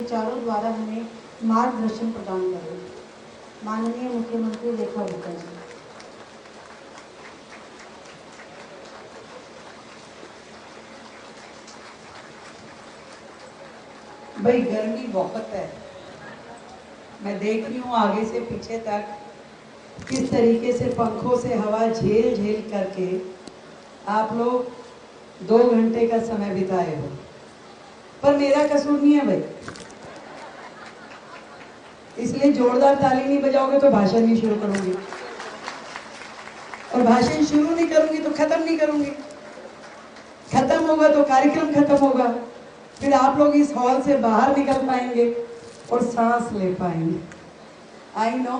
विचारों द्वारा हमें मार्गदर्शन प्रदान करें। माननीय मुख्यमंत्री रेखा गुप्ता जी। भाई गर्मी बहुत है, मैं देख रही हूँ आगे से पीछे तक किस तरीके से पंखों से हवा झेल झेल करके आप लोग 2 घंटे का समय बिताए हो, पर मेरा कसूर नहीं है भाई। इसलिए जोरदार ताली नहीं बजाओगे तो भाषण नहीं शुरू करूंगी, और भाषण शुरू नहीं करूंगी तो खत्म नहीं करूंगी। खत्म होगा तो कार्यक्रम खत्म होगा, फिर आप लोग इस हॉल से बाहर निकल पाएंगे और सांस ले पाएंगे। आई नो,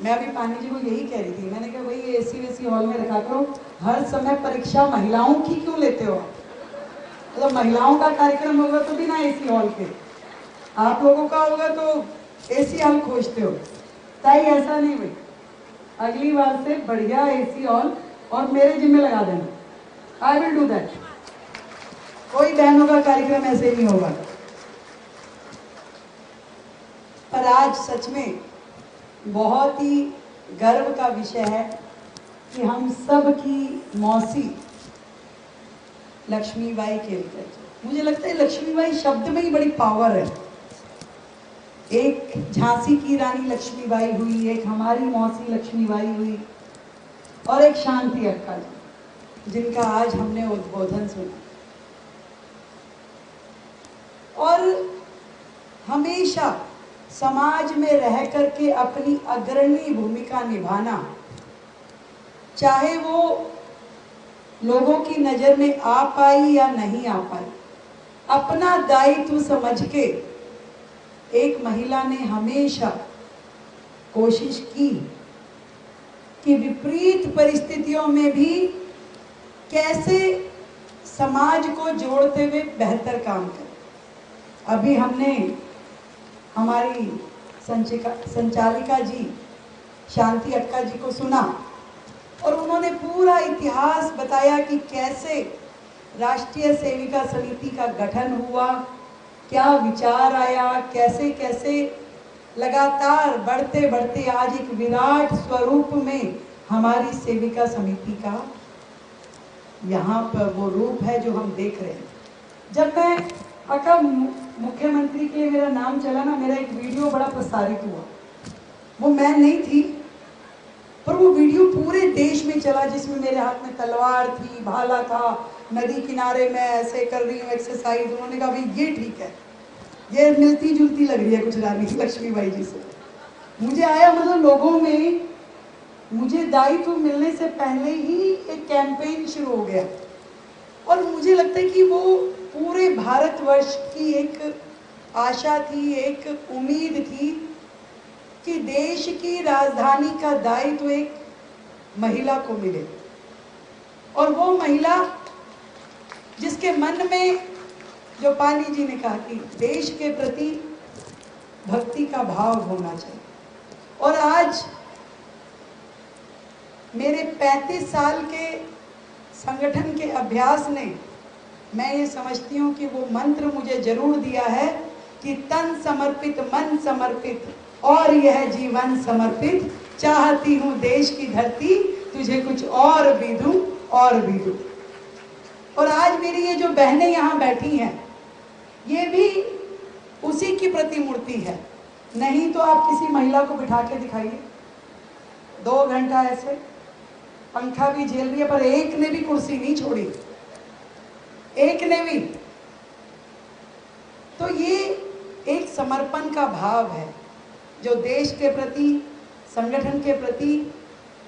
मैं अभी पानी जी को यही कह रही थी, मैंने कहा भाई ये एसी वेसी हॉल में रखा करो, हर समय परीक्षा महिलाओं की क्यों लेते हो? मतलब महिलाओं का कार्यक्रम होगा तो भी ना एसी हॉल के, आप लोगों का होगा तो एसी हॉल खोजते हो। ताई ऐसा नहीं भाई, अगली बार से बढ़िया एसी हॉल और मेरे जिम्मे लगा देना। I will do that. कोई बहनों का कार्यक्रम ऐसे नहीं होगा। पर आज सच में बहुत ही गर्व का विषय है कि हम सब की मौसी लक्ष्मीबाई केलकर। मुझे लगता है लक्ष्मीबाई शब्द में ही बड़ी पावर है। एक झांसी की रानी लक्ष्मीबाई हुई, एक हमारी मौसी लक्ष्मीबाई हुई, और एक शांति अक्का जी, जिनका आज हमने उद्बोधन सुना। और हमेशा समाज में रह करके अपनी अग्रणी भूमिका निभाना, चाहे वो लोगों की नजर में आ पाई या नहीं आ पाई, अपना दायित्व समझ के एक महिला ने हमेशा कोशिश की कि विपरीत परिस्थितियों में भी कैसे समाज को जोड़ते हुए बेहतर काम करें। अभी हमने हमारी संचालिका जी शांति अक्का जी को सुना और उन्होंने पूरा इतिहास बताया कि कैसे राष्ट्रीय सेविका समिति का गठन हुआ, क्या विचार आया, कैसे कैसे लगातार बढ़ते बढ़ते आज एक विराट स्वरूप में हमारी सेविका समिति का यहाँ पर वो रूप है जो हम देख रहे हैं। जब मैं अक्का मुख्यमंत्री के मेरा नाम चला ना, मेरा एक वीडियो बड़ा प्रसारित हुआ। वो मैं नहीं थी, पर वो वीडियो पूरे देश में चला, जिसमें मेरे हाथ में तलवार थी, भाला था, नदी किनारे मैं ऐसे कर रही हूँ एक्सरसाइज। उन्होंने कहा भाई ये ठीक है, ये मिलती जुलती लग रही है कुछ रानी लक्ष्मीबाई जी से। मुझे आया, मतलब लोगों में मुझे दायित्व मिलने से पहले ही एक कैंपेन शुरू हो गया, और मुझे लगता है कि वो पूरे भारतवर्ष की एक आशा थी, एक उम्मीद थी कि देश की राजधानी का दायित्व एक महिला को मिले, और वो महिला जिसके मन में, जो पानी जी ने कहा कि देश के प्रति भक्ति का भाव होना चाहिए। और आज मेरे 35 साल के संगठन के अभ्यास ने, मैं ये समझती हूँ कि वो मंत्र मुझे जरूर दिया है कि तन समर्पित मन समर्पित और यह जीवन समर्पित, चाहती हूँ देश की धरती तुझे कुछ और भी दूं और भी दूं। और आज मेरी ये जो बहनें यहाँ बैठी हैं, ये भी उसी की प्रतिमूर्ति है। नहीं तो आप किसी महिला को बिठा के दिखाइए, 2 घंटा ऐसे पंखा भी झेल रही है, पर एक ने भी कुर्सी नहीं छोड़ी, एक ने भी। तो ये एक समर्पण का भाव है जो देश के प्रति, संगठन के प्रति,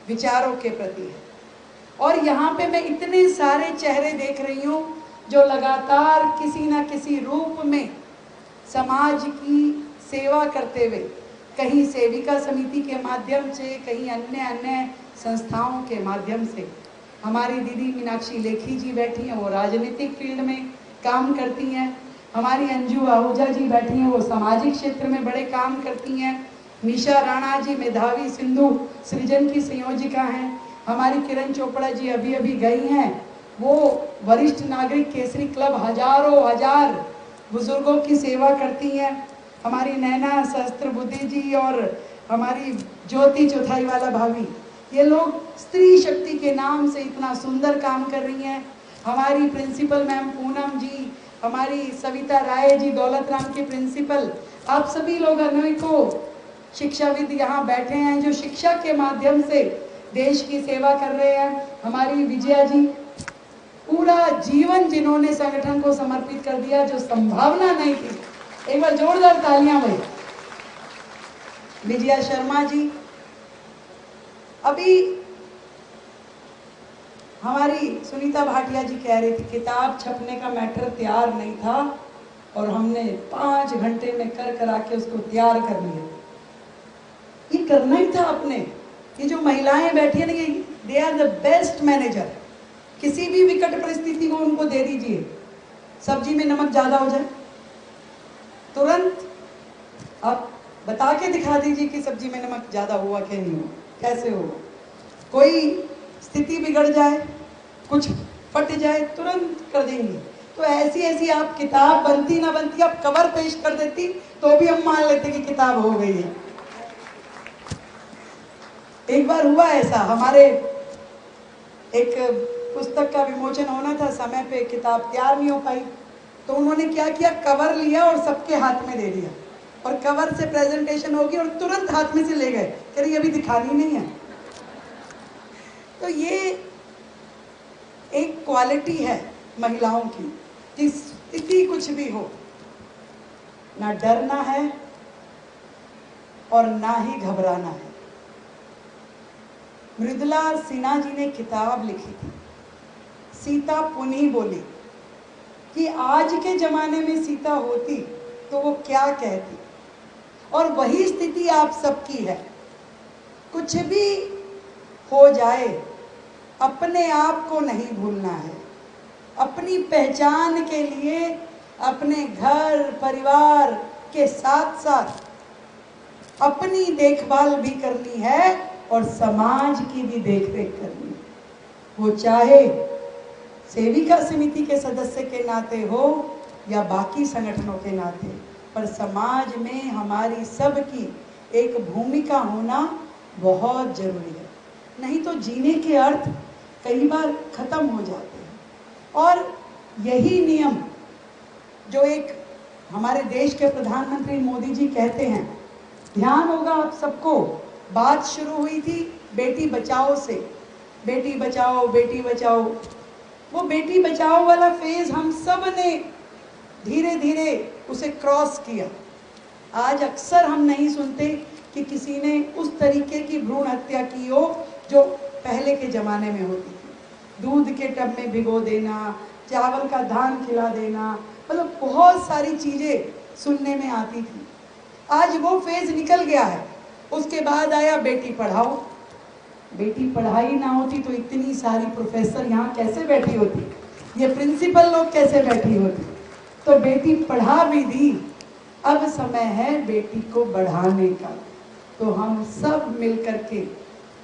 विचारों के प्रति है। और यहाँ पे मैं इतने सारे चेहरे देख रही हूँ जो लगातार किसी ना किसी रूप में समाज की सेवा करते हुए, कहीं सेविका समिति के माध्यम से, कहीं अन्य संस्थाओं के माध्यम से। हमारी दीदी मीनाक्षी लेखी जी बैठी हैं, वो राजनीतिक फील्ड में काम करती हैं। हमारी अंजू आहूजा जी बैठी हैं, वो सामाजिक क्षेत्र में बड़े काम करती हैं। निशा राणा जी मेधावी सिंधु सृजन की संयोजिका हैं। हमारी किरण चोपड़ा जी अभी अभी गई हैं, वो वरिष्ठ नागरिक केसरी क्लब हजारों हजार बुजुर्गों की सेवा करती हैं, हमारी नैना सहस्त्रबुद्धि जी और हमारी ज्योति चौथाई वाला भाभी, ये लोग स्त्री शक्ति के नाम से इतना सुंदर काम कर रही हैं। हमारी प्रिंसिपल मैम पूनम जी, हमारी सविता राय जी, दौलत राम के प्रिंसिपल, आप सभी लोग अनेकों शिक्षाविद यहाँ बैठे हैं जो शिक्षा के माध्यम से देश की सेवा कर रहे हैं। हमारी विजया जी, पूरा जीवन जिन्होंने संगठन को समर्पित कर दिया, जो संभावना नहीं थी। एक बार जोरदार तालियां भाई। विजया शर्मा जी, अभी हमारी सुनीता भाटिया जी कह रही थी किताब छपने का मैटर तैयार नहीं था और हमने 5 घंटे में कर करा के उसको तैयार कर लिया। ये करना ही था आपने। ये जो महिलाएं बैठी है ना, ये they are the best manager. किसी भी विकट परिस्थिति को उनको दे दीजिए, सब्जी में नमक ज्यादा हो जाए, तुरंत आप बता के दिखा दीजिए कि सब्जी में नमक ज्यादा हुआ कि नहीं हुआ, कैसे होगा। कोई स्थिति बिगड़ जाए, कुछ फट जाए, तुरंत कर देंगे। तो ऐसी ऐसी आप किताब बनती ना बनती, आप कवर पेश कर देती तो भी हम मान लेते कि किताब हो गई है। एक बार हुआ ऐसा, हमारे एक पुस्तक का विमोचन होना था, समय पे किताब तैयार नहीं हो पाई, तो उन्होंने क्या किया, कवर लिया और सबके हाथ में दे दिया, और कवर से प्रेजेंटेशन होगी और तुरंत हाथ में से ले गए, कह रही अभी दिखानी नहीं है। तो ये एक क्वालिटी है महिलाओं की, कि स्थिति कुछ भी हो, ना डरना है और ना ही घबराना है। मृदुला सिन्हा जी ने किताब लिखी थी, सीता पुनी बोली, कि आज के जमाने में सीता होती तो वो क्या कहती। और वही स्थिति आप सबकी है। कुछ भी हो जाए, अपने आप को नहीं भूलना है। अपनी पहचान के लिए अपने घर परिवार के साथ साथ अपनी देखभाल भी करनी है और समाज की भी देखरेख करनी है। वो चाहे सेविका समिति के सदस्य के नाते हो या बाकी संगठनों के नाते, पर समाज में हमारी सबकी एक भूमिका होना बहुत जरूरी है। नहीं तो जीने के अर्थ कई बार खत्म हो जाते हैं। और यही नियम जो एक हमारे देश के प्रधानमंत्री मोदी जी कहते हैं, ध्यान होगा आप सबको, बात शुरू हुई थी बेटी बचाओ से, बेटी बचाओ बेटी बचाओ। वो बेटी बचाओ वाला फेज हम सब ने धीरे धीरे उसे क्रॉस किया। आज अक्सर हम नहीं सुनते कि किसी ने उस तरीके की भ्रूण हत्या की हो जो पहले के ज़माने में होती थी। दूध के टब में भिगो देना, चावल का धान खिला देना, मतलब बहुत सारी चीज़ें सुनने में आती थी। आज वो फेज निकल गया है। उसके बाद आया बेटी पढ़ाओ। बेटी पढ़ाई ना होती तो इतनी सारी प्रोफेसर यहाँ कैसे बैठी होती, ये प्रिंसिपल लोग कैसे बैठी होती। तो बेटी पढ़ा भी दी, अब समय है बेटी को बढ़ाने का। तो हम सब मिलकर के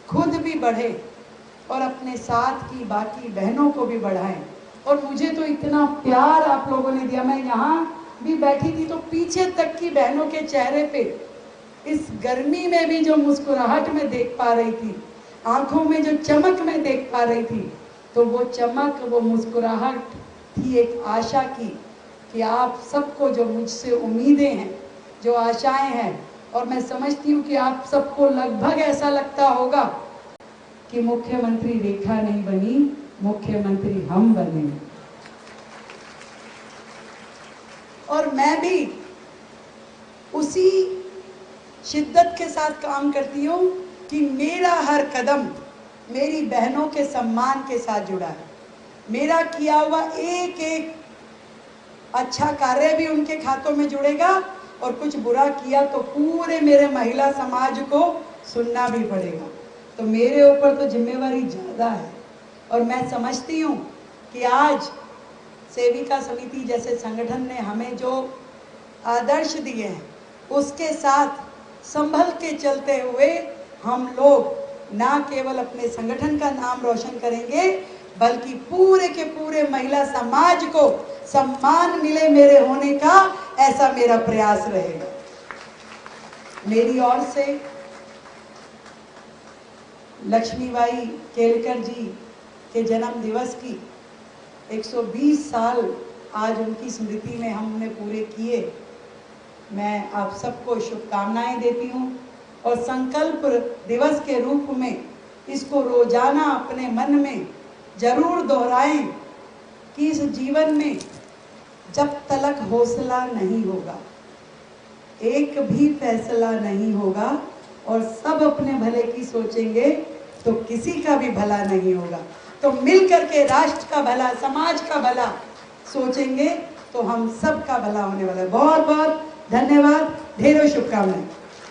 खुद भी बढ़े और अपने साथ की बाकी बहनों को भी बढ़ाएं। और मुझे तो इतना प्यार आप लोगों ने दिया, मैं यहाँ भी बैठी थी तो पीछे तक की बहनों के चेहरे पे इस गर्मी में भी जो मुस्कुराहट में देख पा रही थी, आंखों में जो चमक में देख पा रही थी, तो वो चमक, वो मुस्कुराहट थी एक आशा की कि आप सबको जो मुझसे उम्मीदें हैं, जो आशाएं हैं, और मैं समझती हूँ कि आप सबको लगभग ऐसा लगता होगा कि मुख्यमंत्री रेखा नहीं बनी, मुख्यमंत्री हम बने। और मैं भी उसी शिद्दत के साथ काम करती हूँ कि मेरा हर कदम मेरी बहनों के सम्मान के साथ जुड़ा है। मेरा किया हुआ एक एक अच्छा कार्य भी उनके खातों में जुड़ेगा, और कुछ बुरा किया तो पूरे मेरे महिला समाज को सुनना भी पड़ेगा। तो मेरे ऊपर तो जिम्मेवारी ज़्यादा है। और मैं समझती हूँ कि आज सेविका समिति जैसे संगठन ने हमें जो आदर्श दिए हैं, उसके साथ संभल के चलते हुए हम लोग ना केवल अपने संगठन का नाम रोशन करेंगे, बल्कि पूरे के पूरे महिला समाज को सम्मान मिले मेरे होने का, ऐसा मेरा प्रयास रहेगा। मेरी ओर से लक्ष्मीबाई केलकर जी के जन्म दिवस की 120 साल आज उनकी स्मृति में हमने पूरे किए। मैं आप सबको शुभकामनाएं देती हूँ और संकल्प दिवस के रूप में इसको रोजाना अपने मन में जरूर दोहराएं कि इस जीवन में जब तक हौसला नहीं होगा, एक भी फैसला नहीं होगा और सब अपने भले की सोचेंगे तो किसी का भी भला नहीं होगा। तो मिल करके राष्ट्र का भला, समाज का भला सोचेंगे तो हम सब का भला होने वाला है। बहुत बहुत धन्यवाद, ढेरों शुभकामनाएं।